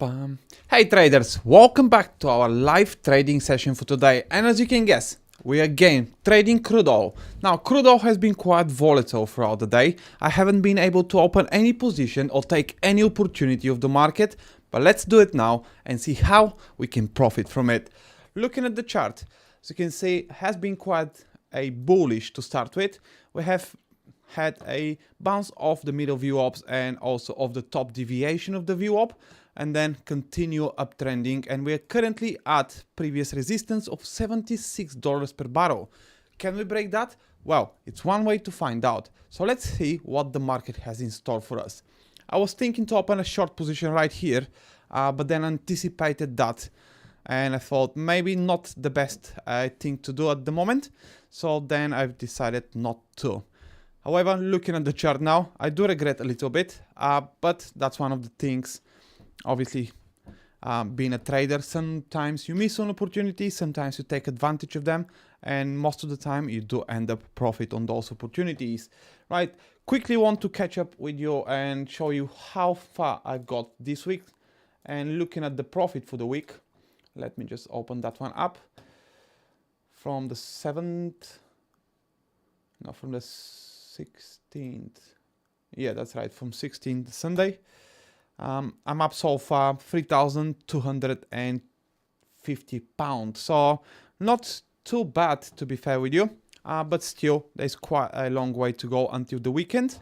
Bum. Hey traders, welcome back to our live trading session for today. And as you can guess, we are again trading crude oil. Now, crude oil has been quite volatile throughout the day. I haven't been able to open any position or take any opportunity of the market, but let's do it now and see how we can profit from it. Looking at the chart, as you can see, has been quite a bullish to start with. We have had a bounce off the middle VWAPs and also of the top deviation of the VWAP, and then continue uptrending, and we are currently at previous resistance of $76 per barrel. Can we break that? Well, it's one way to find out. So let's see what the market has in store for us. I was thinking to open a short position right here, but then anticipated that, and I thought maybe not the best thing to do at the moment, so then I've decided not to. However, looking at the chart now, I do regret a little bit, but that's one of the things. Obviously, being a trader, sometimes you miss on opportunities, sometimes you take advantage of them, and most of the time you do end up profit on those opportunities. Right, quickly want to catch up with you and show you how far I got this week. And looking at the profit for the week, let me just open that one up. From the 7th, no, from the 16th. Yeah, that's right, from 16th Sunday. I'm up so far £3,250, so not too bad to be fair with you, but still there's quite a long way to go until the weekend,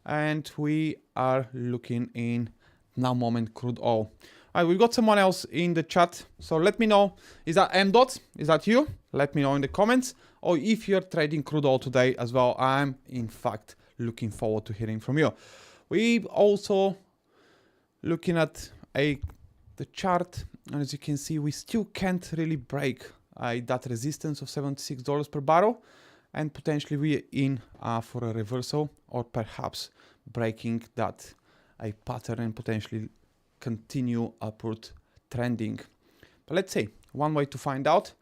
and we are looking in now moment crude oil. Alright, we've got someone else in the chat, so let me know, is that M Dot? Is that you? Let me know in the comments, or if you're trading crude oil today as well. I'm in fact looking forward to hearing from you. We've also looking at the chart, and as you can see, we still can't really break that resistance of $76 per barrel, and potentially we're in for a reversal, or perhaps breaking that pattern and potentially continue upward trending. But let's see, one way to find out.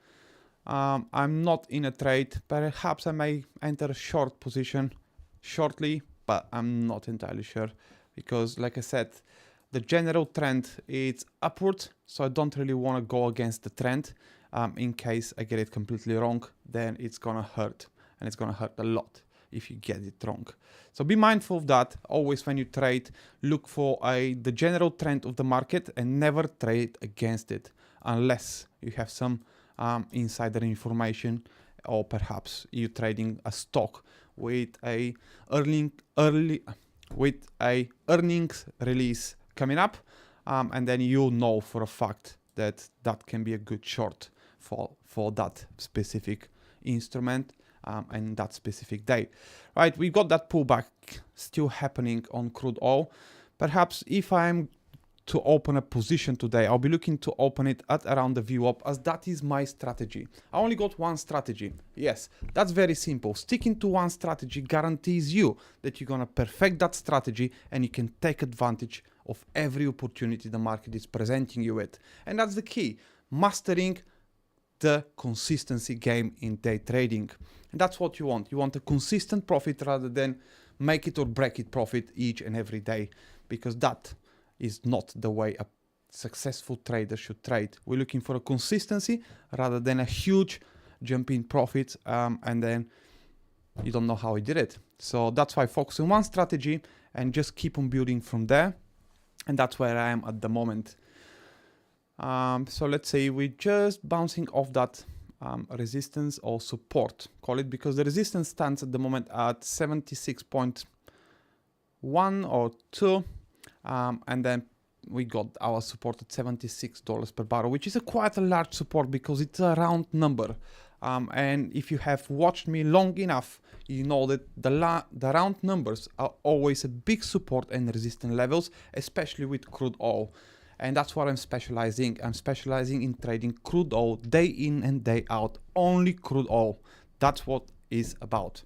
I'm not in a trade. Perhaps I may enter a short position shortly, but I'm not entirely sure, because like I said, the general trend is upward, so I don't really want to go against the trend. In case I get it completely wrong, then it's gonna hurt, and it's gonna hurt a lot if you get it wrong. So be mindful of that. Always when you trade, look for the general trend of the market and never trade against it, unless you have some insider information, or perhaps you're trading a stock with a earnings release coming up, and then you know for a fact that that can be a good short for that specific instrument and that specific day. Right, we've got that pullback still happening on crude oil. Perhaps if I'm to open a position today, I'll be looking to open it at around the VWAP, as that is my strategy. I only got one strategy. Yes, that's very simple. Sticking to one strategy guarantees you that you're gonna perfect that strategy and you can take advantage of every opportunity the market is presenting you with. And that's the key, mastering the consistency game in day trading. And that's what you want. You want a consistent profit rather than make it or break it profit each and every day, because that is not the way a successful trader should trade. We're looking for a consistency rather than a huge jump in profits, and then you don't know how he did it. So that's why I focus on one strategy and just keep on building from there. And that's where I am at the moment. So let's say we're just bouncing off that resistance or support, call it, because the resistance stands at the moment at 76.1 or 2. And then we got our support at $76 per barrel, which is quite a large support because it's a round number. And if you have watched me long enough, you know that the round numbers are always a big support and resistance levels, especially with crude oil. And that's what I'm specializing. I'm specializing in trading crude oil day in and day out, only crude oil. That's what it's about.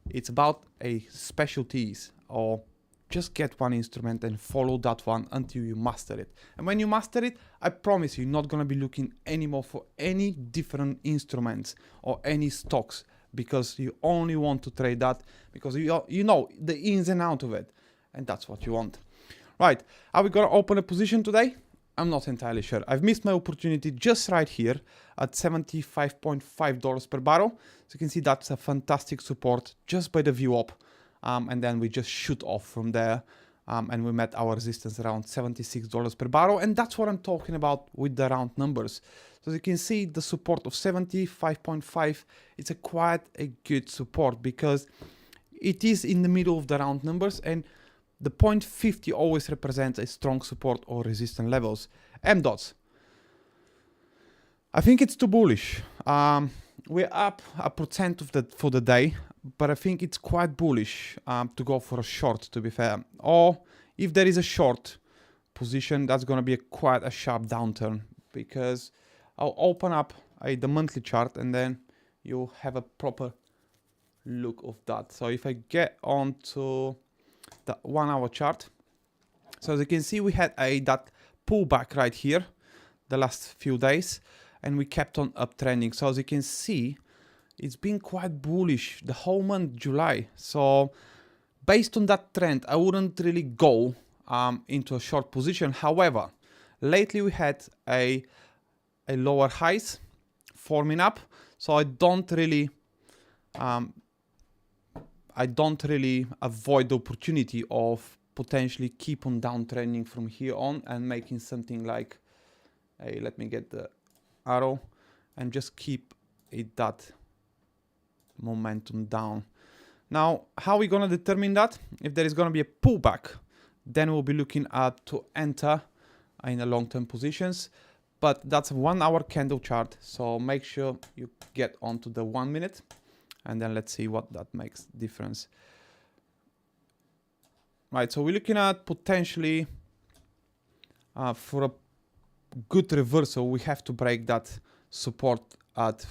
It's about a specialties, or just get one instrument and follow that one until you master it. And when you master it, I promise you're not going to be looking anymore for any different instruments or any stocks, because you only want to trade that because you know the ins and outs of it, and that's what you want. Right, are we going to open a position today? I'm not entirely sure. I've missed my opportunity just right here at $75.5 per barrel. So you can see that's a fantastic support just by the view up. And then we just shoot off from there. And we met our resistance around $76 per barrel. And that's what I'm talking about with the round numbers. So as you can see, the support of 75.5, it's quite a good support because it is in the middle of the round numbers, and the 0.50 always represents a strong support or resistance levels. M-dots. I think it's too bullish. We're up 1% for the day, but I think it's quite bullish to go for a short, to be fair. Or if there is a short position, that's going to be quite a sharp downturn, because I'll open up the monthly chart and then you'll have a proper look of that. So if I get onto the 1 hour chart, so as you can see, we had that pullback right here the last few days, and we kept on uptrending. So as you can see, it's been quite bullish the whole month July. So based on that trend, I wouldn't really go into a short position. However, lately we had a lower highs forming up, so I don't really avoid the opportunity of potentially keep on downtrending from here on and making something like let me get the arrow and just keep it that momentum down. Now, how are we going to determine that? If there is going to be a pullback, then we'll be looking at to enter in the long-term positions. But that's a 1 hour candle chart, so make sure you get onto the 1 minute, and then let's see what that makes difference. Right, so we're looking at potentially for a good reversal, we have to break that support at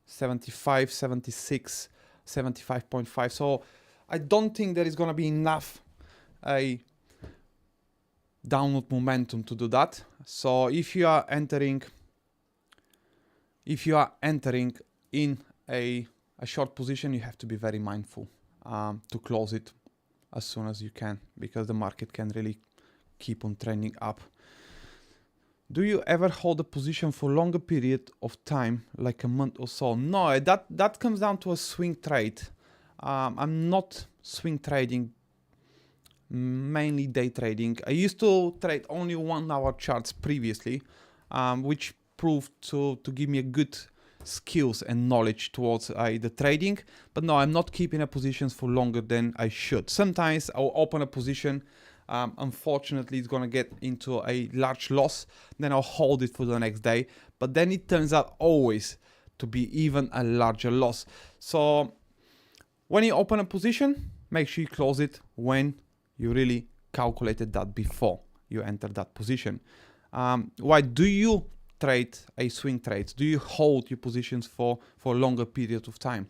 75, 76, 75.5. So I don't think there is going to be enough downward momentum to do that. So if you are entering in a short position, you have to be very mindful to close it as soon as you can, because the market can really keep on trending up. Do you ever hold a position for longer period of time, like a month or so? No, that comes down to a swing trade. I'm not swing trading, mainly day trading. I used to trade only 1 hour charts previously, which proved to give me a good skills and knowledge towards the trading. But no, I'm not keeping a positions for longer than I should. Sometimes I'll open a position, unfortunately it's going to get into a large loss, then I'll hold it for the next day, but then it turns out always to be even a larger loss. So when you open a position, make sure you close it when you really calculated that before you enter that position. Why do you trade a swing trades? Do you hold your positions for longer periods of time?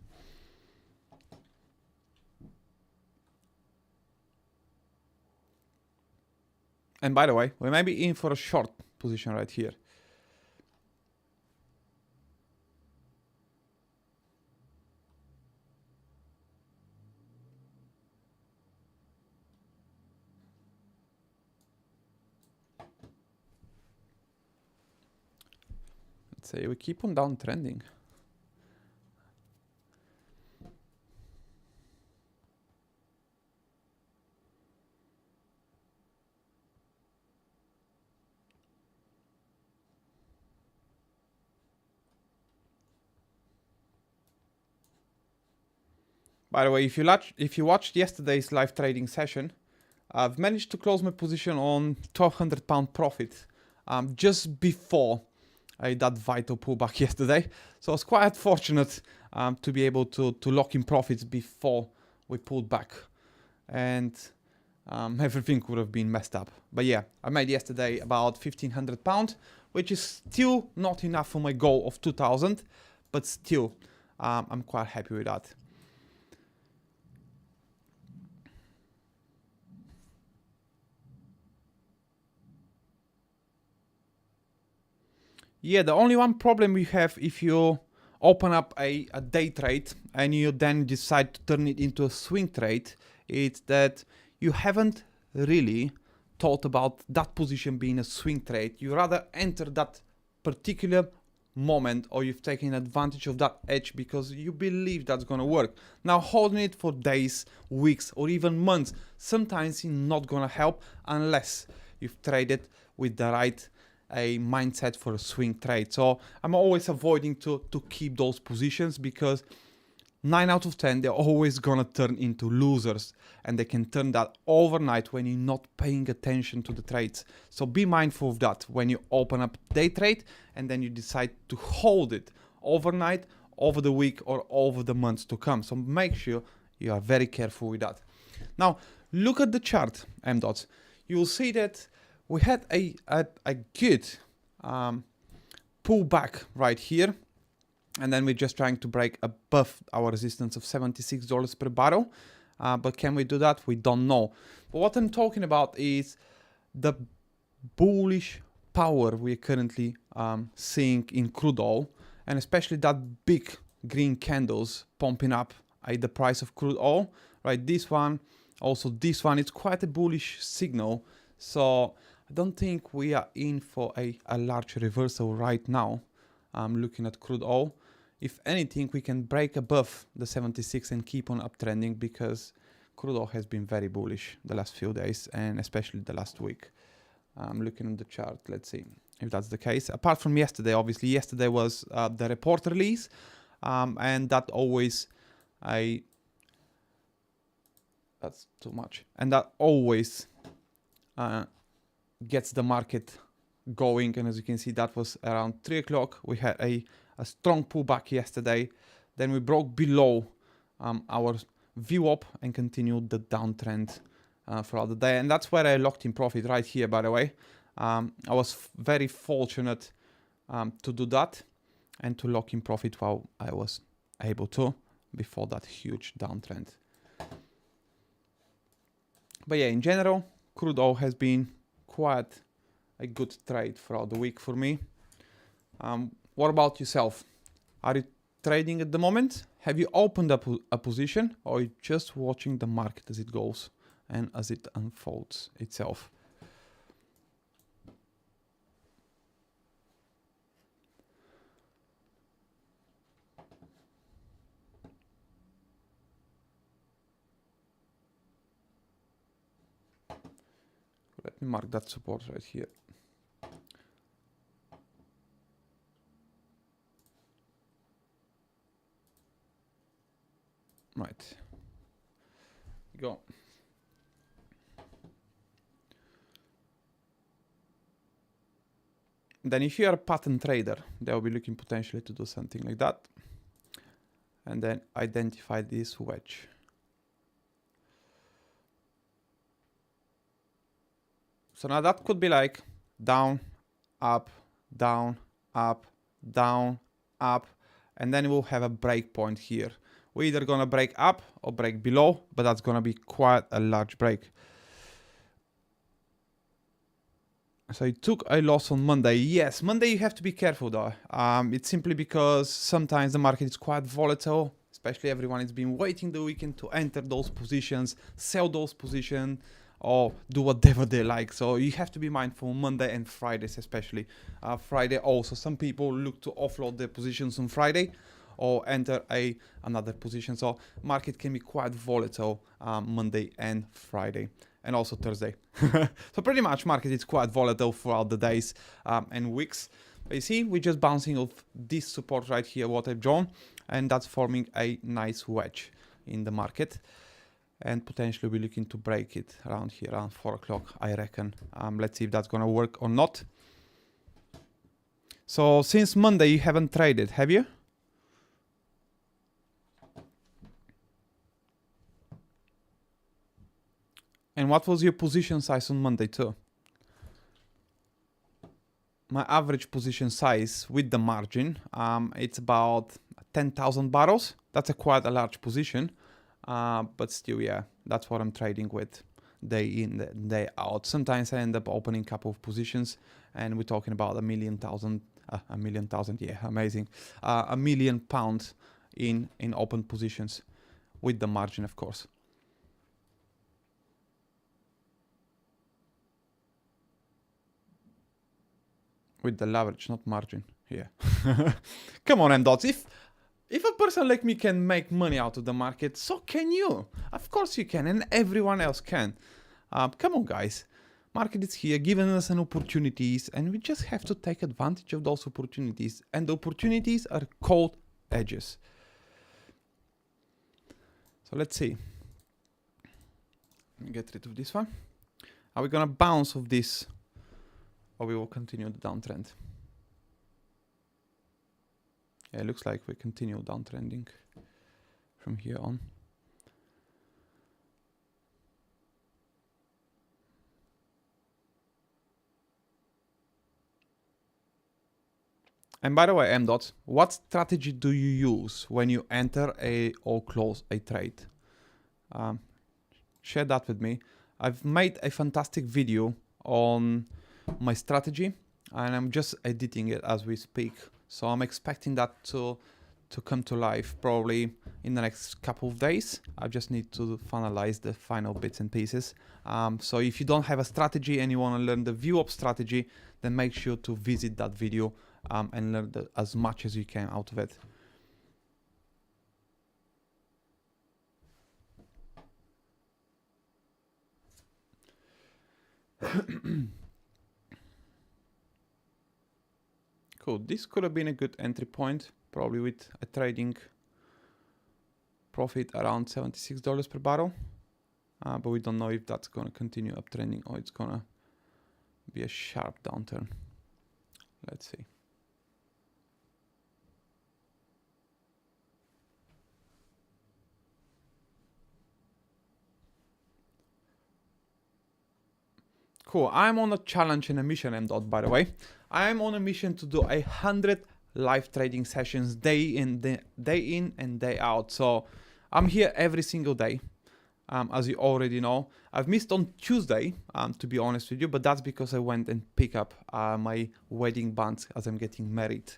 And by the way, we may be in for a short position right here. Let's say we keep on downtrending. By the way, if you watched yesterday's live trading session, I've managed to close my position on £1,200 profit just before that vital pullback yesterday. So I was quite fortunate to be able to lock in profits before we pulled back, and everything would have been messed up. But yeah, I made yesterday about £1,500, which is still not enough for my goal of 2,000, but still I'm quite happy with that. Yeah, the only one problem we have if you open up a day trade and you then decide to turn it into a swing trade, is that you haven't really thought about that position being a swing trade. You rather enter that particular moment, or you've taken advantage of that edge because you believe that's going to work. Now, holding it for days, weeks, or even months, sometimes it's not going to help unless you've traded with the right mindset for a swing trade. So I'm always avoiding to keep those positions, because 9 out of 10, they're always gonna turn into losers, and they can turn that overnight when you're not paying attention to the trades. So be mindful of that when you open up day trade and then you decide to hold it overnight, over the week, or over the months to come. So make sure you are very careful with that. Now, look at the chart, M-Dots. You will see that we had a good pullback right here. And then we're just trying to break above our resistance of $76 per barrel. But can we do that? We don't know. But what I'm talking about is the bullish power we're currently seeing in crude oil, and especially that big green candles pumping up the price of crude oil, right? This one, also this one, it's quite a bullish signal. So I don't think we are in for a large reversal right now. Looking at crude oil. If anything, we can break above the 76 and keep on uptrending, because crude oil has been very bullish the last few days, and especially the last week. Looking at the chart, let's see if that's the case. Apart from yesterday, obviously, yesterday was the report release, and that always that's too much, and that always gets the market going. And as you can see, that was around 3 o'clock. We had a strong pullback yesterday. Then we broke below our VWAP and continued the downtrend throughout the day. And that's where I locked in profit right here, by the way. I was very fortunate to do that and to lock in profit while I was able to before that huge downtrend. But yeah, in general, crude oil has been quite a good trade throughout the week for me. What about yourself? Are you trading at the moment? Have you opened up a position, or are you just watching the market as it goes and as it unfolds itself? Let me mark that support right here. Right. Go. Then if you are a pattern trader, they'll be looking potentially to do something like that. And then identify this wedge. So now that could be like down, up, down, up, down, up, and then we'll have a break point here. We're either gonna break up or break below, but that's gonna be quite a large break. So it took a loss on Monday. Yes, Monday you have to be careful though. It's simply because sometimes the market is quite volatile, especially everyone has been waiting the weekend to enter those positions, sell those positions, or do whatever they like. So you have to be mindful Monday and Fridays, especially. Friday also, some people look to offload their positions on Friday or enter another position. So market can be quite volatile Monday and Friday, and also Thursday. So pretty much market is quite volatile throughout the days and weeks. But you see, we're just bouncing off this support right here, what I've drawn, and that's forming a nice wedge in the market. And potentially we're looking to break it around here, around 4 o'clock, I reckon. Let's see if that's gonna work or not. So since Monday, you haven't traded, have you? And what was your position size on Monday too? My average position size with the margin, it's about 10,000 barrels. That's quite a large position, but still, yeah, that's what I'm trading with day in, day out. Sometimes I end up opening a couple of positions, and we're talking about a million, yeah, amazing. £1 million in open positions with the margin, of course. with the leverage, not margin here. Come on, M-Dots. If a person like me can make money out of the market, so can you. Of course you can, and everyone else can. Come on, guys. Market is here, giving us an opportunities, and we just have to take advantage of those opportunities. And the opportunities are cold edges. So let's see. Let me get rid of this one. Are we gonna bounce off this, or we will continue the downtrend? Yeah, it looks like we continue downtrending from here on. And by the way, M-Dots, what strategy do you use when you enter or close a trade? Share that with me. I've made a fantastic video on my strategy, and I'm just editing it as we speak. So I'm expecting that to come to life probably in the next couple of days. I just need to finalize the final bits and pieces. So if you don't have a strategy and you want to learn the VWAP strategy, then make sure to visit that video and learn as much as you can out of it. Cool. This could have been a good entry point, probably with a trading profit around $76 per barrel. But we don't know if that's going to continue uptrending or it's going to be a sharp downturn. Let's see. Cool. I'm on a challenge and a mission, M-Dot, by the way. I'm on a mission to do 100 live trading sessions day in and day out. So I'm here every single day, as you already know. I've missed on Tuesday, to be honest with you, but that's because I went and picked up my wedding bands as I'm getting married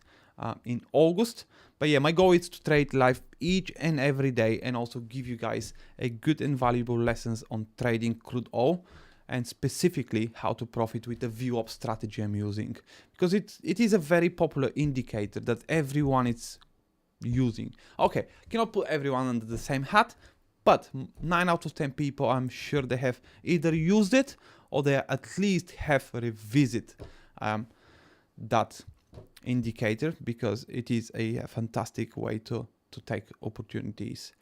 in August. But yeah, my goal is to trade live each and every day and also give you guys a good and valuable lessons on trading crude oil, and specifically how to profit with the VWAP strategy I'm using, because it is a very popular indicator that everyone is using. Okay, cannot put everyone under the same hat, but 9 out of 10 people, I'm sure they have either used it or they at least have revisit that indicator, because it is a fantastic way to take opportunities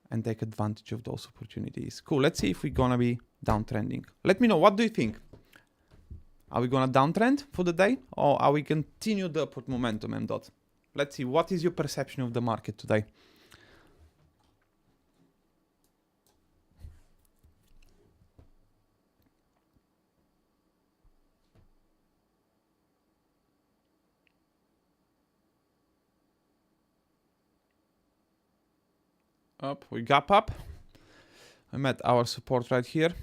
and take advantage of those opportunities. Cool, let's see if we're gonna be downtrending. Let me know, what do you think? Are we gonna downtrend for the day, or are we continue the upward momentum, M-Dot? Let's see, what is your perception of the market today? Up, we gap up. I met our support right here.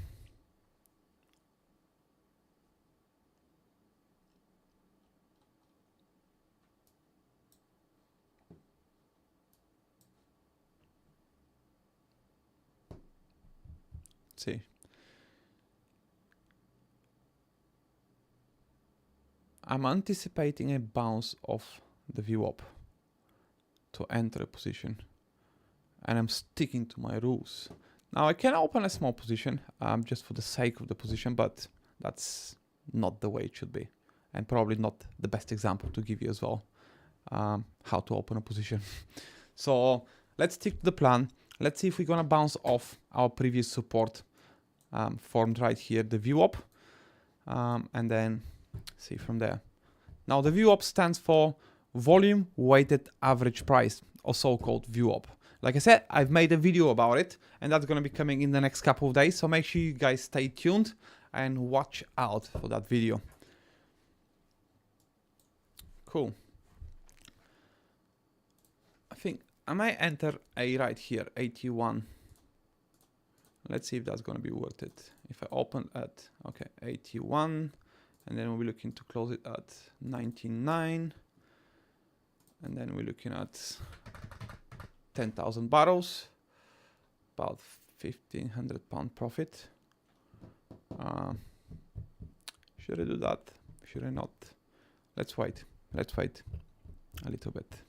Let's see. I'm anticipating a bounce of the VWAP to enter a position, and I'm sticking to my rules. Now I can open a small position just for the sake of the position, but that's not the way it should be, and probably not the best example to give you as well, how to open a position. So let's stick to the plan. Let's see if we're gonna bounce off our previous support formed right here, the VWAP, and then see from there. Now the VWAP stands for volume weighted average price, or so-called VWAP. Like I said, I've made a video about it, and that's going to be coming in the next couple of days. So make sure you guys stay tuned and watch out for that video. Cool. I think I might enter a right here, 81. Let's see if that's going to be worth it. If I open at, okay, 81, and then we're looking to close it at 99. And then we're looking at 10,000 barrels, about £1,500 profit. Should I do that? Should I not? let's wait a little bit.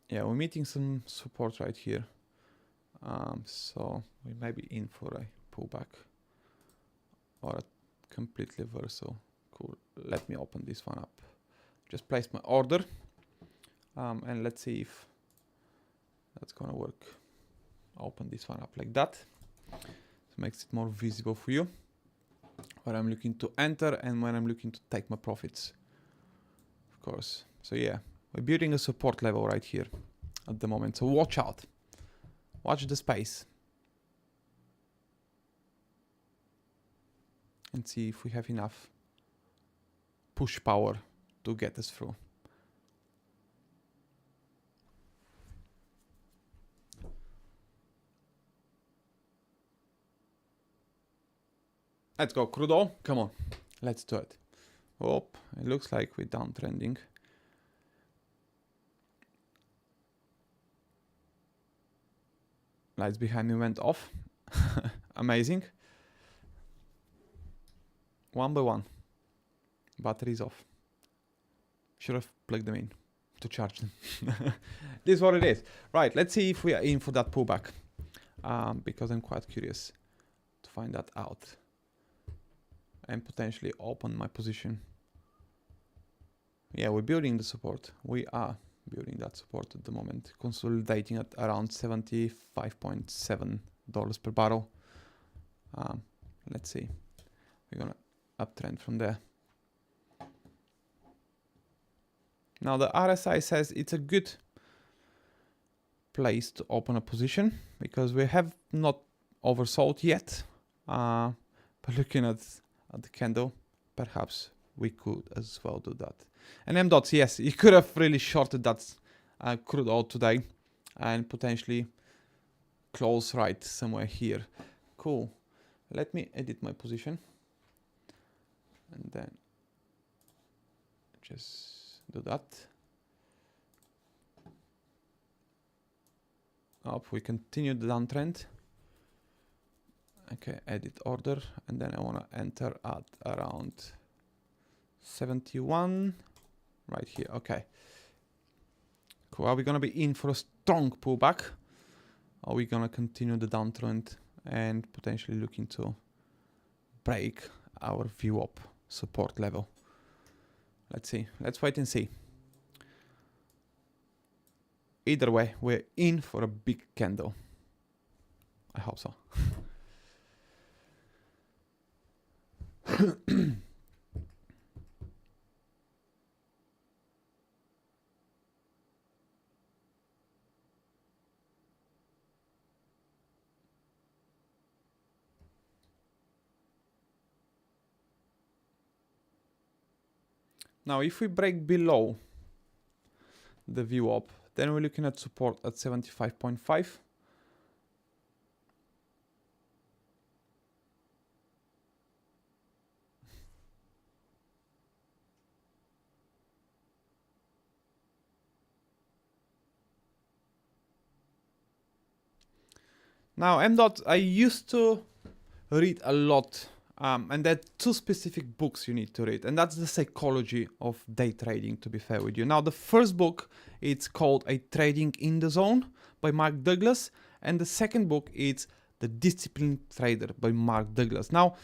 Yeah, we're meeting some support right here. So we may be in for a pullback or a complete reversal. Cool. Let me open this one up. Just place my order, and let's see if that's gonna work. Open this one up like that. It makes it more visible for you where I'm looking to enter and when I'm looking to take my profits, of course. So yeah, we're building a support level right here at the moment. So watch out. Watch the space. And see if we have enough push power to get us through. Let's go, crude oil. Come on, let's do it. Oh, it looks like we're downtrending. Lights behind me went off. Amazing. One by one. Batteries off. Should have plugged them in to charge them. This is what it is. Right, let's see if we are in for that pullback. Because I'm quite curious to find that out. And potentially open my position. Yeah, we're building the support. We are building that support at the moment. Consolidating at around $75.7 per barrel. Let's see. We're gonna uptrend from there. Now the RSI says it's a good place to open a position because we have not oversold yet. But looking at the candle, perhaps we could as well do that. And M dots, yes, you could have really shorted that crude oil today and potentially close right somewhere here. Cool. Let me edit my position and then just do that. Up, we continue the downtrend. Okay, edit order, and then I want to enter at around 71 right here. Okay, cool. Are we gonna be in for a strong pullback? Are we gonna continue the downtrend and potentially looking to break our view up support level? Let's see. Let's wait and see. Either way, we're in for a big candle. I hope so. Now, if we break below the view up, then we're looking at support at 75.5. Now, M dot, I used to read a lot, and there are two specific books you need to read, and that's the psychology of day trading, to be fair with you. Now, the first book, it's called A Trading in the Zone by Mark Douglas, and the second book, it's The Disciplined Trader by Mark Douglas. Now,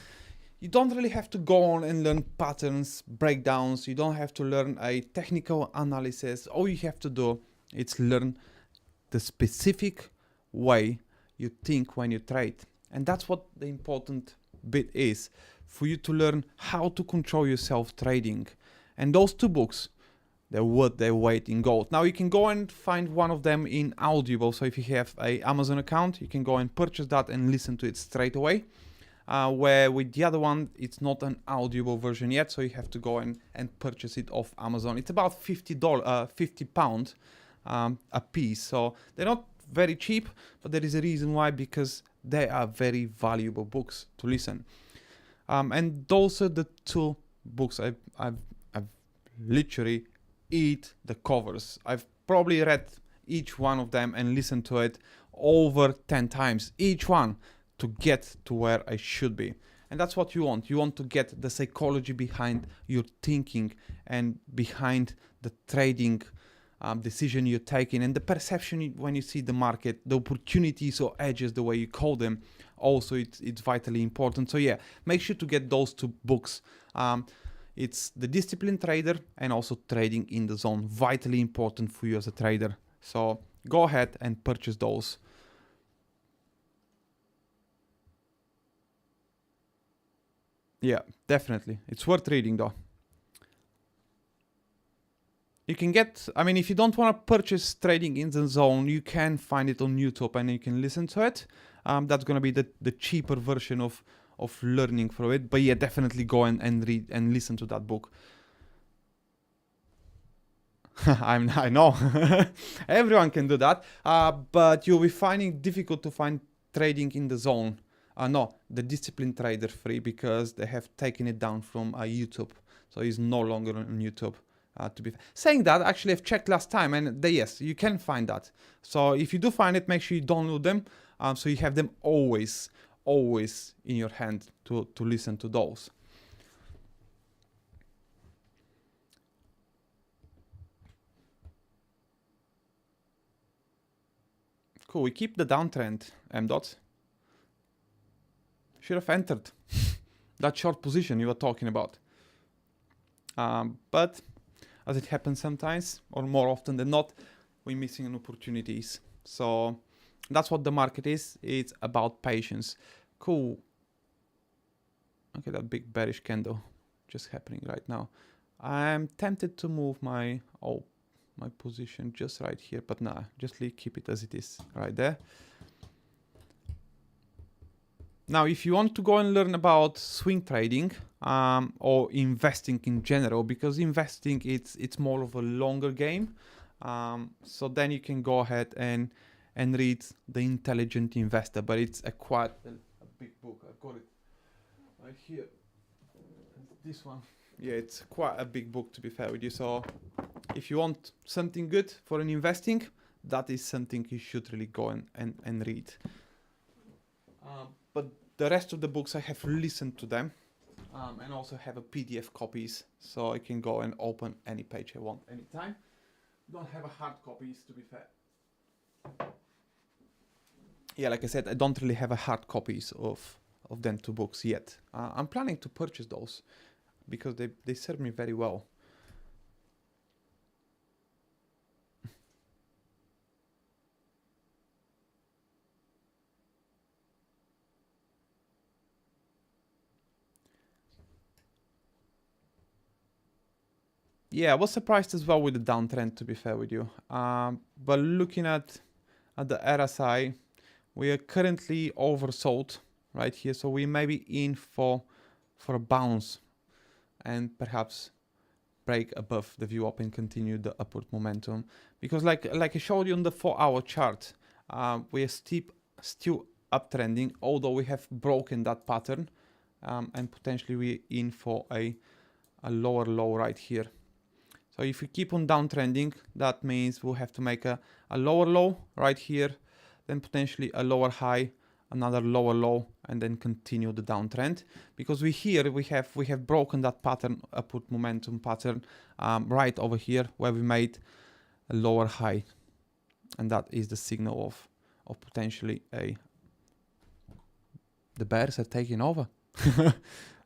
you don't really have to go on and learn patterns, breakdowns, you don't have to learn a technical analysis. All you have to do is learn the specific way you think when you trade. And that's what the important bit is, for you to learn how to control yourself trading. And those two books, they're worth their weight in gold. Now you can go and find one of them in Audible. So if you have an Amazon account, you can go and purchase that and listen to it straight away. Where with the other one, it's not an Audible version yet, so you have to go and purchase it off Amazon. It's about £50 a piece. So they're not very cheap, but there is a reason why, because they are very valuable books to listen. And those are the two books I've literally eat the covers. I've probably read each one of them and listened to it over 10 times, each one, to get to where I should be. And that's what you want. You want to get the psychology behind your thinking and behind the trading decision you're taking, and the perception when you see the market, the opportunities or edges, the way you call them. Also, it's vitally important. So yeah, make sure to get those two books. It's The Disciplined Trader and also Trading in the Zone. Vitally important for you as a trader. So go ahead and purchase those. Yeah, definitely. It's worth reading though. You can get, I mean, if you don't want to purchase Trading in the Zone, you can find it on YouTube and you can listen to it. That's going to be the cheaper version of learning from it. But yeah, definitely go and read and listen to that book. I know. Everyone can do that. But you'll be finding difficult to find Trading in the Zone. No, the Disciplined Trader free, because they have taken it down from YouTube. So it's no longer on YouTube. To be saying that, actually I've checked last time, and yes, you can find that. So if you do find it, make sure you download them, so you have them always in your hand to listen to those. Cool, we keep the downtrend, M-Dot. Should have entered that short position you were talking about. But as it happens sometimes, or more often than not, we're missing opportunities. So that's what the market is. It's about patience. Cool. Okay, that big bearish candle just happening right now. I'm tempted to move my position just right here, but nah, just keep it as it is right there. Now, if you want to go and learn about swing trading or investing in general, because investing it's more of a longer game, so then you can go ahead and read The Intelligent Investor. But it's quite a big book. I've got it right here. This one. Yeah, it's quite a big book, to be fair with you. So if you want something good for an investing, that is something you should really go and read. But the rest of the books, I have listened to them, and also have a PDF copies, so I can go and open any page I want anytime. Don't have a hard copies, to be fair. Yeah, like I said, I don't really have a hard copies of them two books yet. I'm planning to purchase those because they serve me very well. Yeah, I was surprised as well with the downtrend, to be fair with you. But looking at the RSI, we are currently oversold right here, so we may be in for a bounce and perhaps break above the view up and continue the upward momentum. Because like I showed you on the 4-hour chart, we are still uptrending, although we have broken that pattern, and potentially we're in for a lower low right here. So if we keep on downtrending, that means we'll have to make a lower low right here, then potentially a lower high, another lower low, and then continue the downtrend. Because we have broken that pattern, upward momentum pattern, right over here where we made a lower high, and that is the signal of potentially the bears are taking over.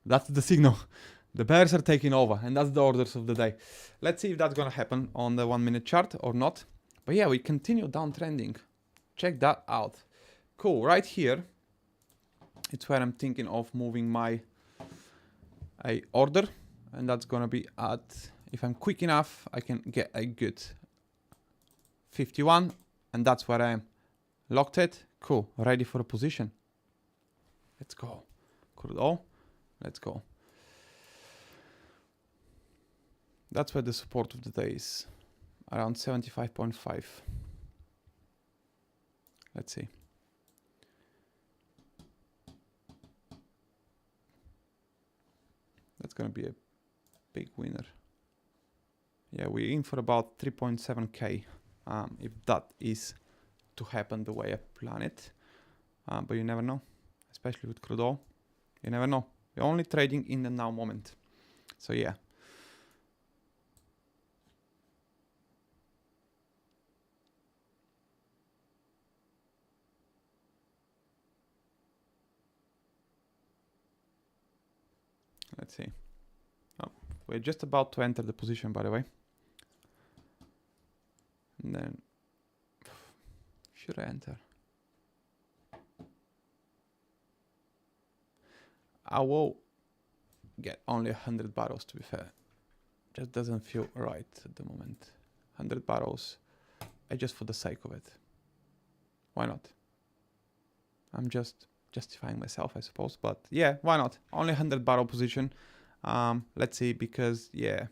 That's the signal. The bears are taking over, and that's the orders of the day. Let's see if that's gonna happen on the 1-minute chart or not. But yeah, we continue downtrending. Check that out. Cool, right here, it's where I'm thinking of moving my order, and that's gonna be at, if I'm quick enough, I can get a good 51, and that's where I am. Locked it, cool, ready for a position. Let's go. Crude oil, let's go. That's where the support of the day is, around 75.5. Let's see. That's gonna be a big winner. Yeah, we're in for about 3.7k, if that is to happen the way I plan it. But you never know, especially with crude oil. You never know. You're only trading in the now moment. So yeah. Let's see. Oh, we're just about to enter the position, by the way. And then should I enter? I will get only 100 barrels, to be fair. Just doesn't feel right at the moment. 100 barrels, just for the sake of it. Why not? I'm just justifying myself, I suppose, but yeah, why not? Only 100 barrel position. Let's see, because yeah,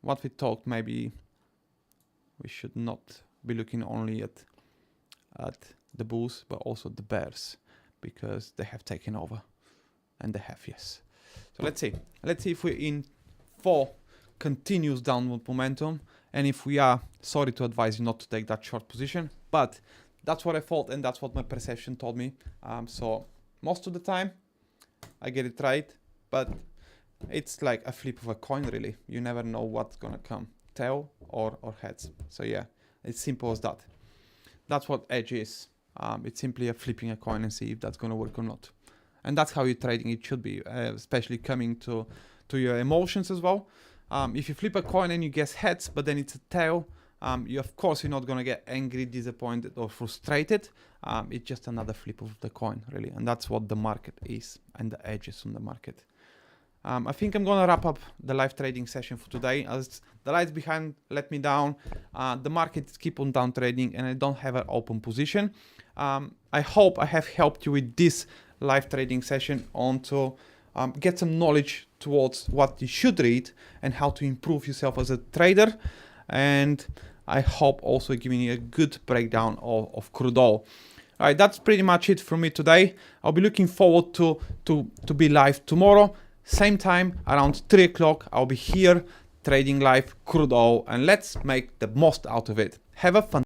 what we talked, maybe we should not be looking only at the bulls, but also the bears, because they have taken over, and they have, yes. So let's see if we're in for continuous downward momentum, and if we are, sorry to advise you not to take that short position, but that's what I thought, and that's what my perception told me. So most of the time I get it right, but it's like a flip of a coin, really. You never know what's gonna come, tail or heads. So yeah, it's simple as that. That's what edge is. It's simply a flipping a coin and see if that's gonna work or not. And that's how you're trading it should be, especially coming to your emotions as well. If you flip a coin and you guess heads, but then it's a tail, of course you're not gonna get angry, disappointed, or frustrated. It's just another flip of the coin, really, and that's what the market is, and the edges on the market. I think I'm gonna wrap up the live trading session for today, as the lights behind let me down. The market keep on down trading, and I don't have an open position. I hope I have helped you with this live trading session on to get some knowledge towards what you should read and how to improve yourself as a trader. And I hope also giving you a good breakdown of crude oil. All right, that's pretty much it from me today. I'll be looking forward to be live tomorrow. Same time, around 3 o'clock, I'll be here trading live crude oil, and let's make the most out of it. Have a fun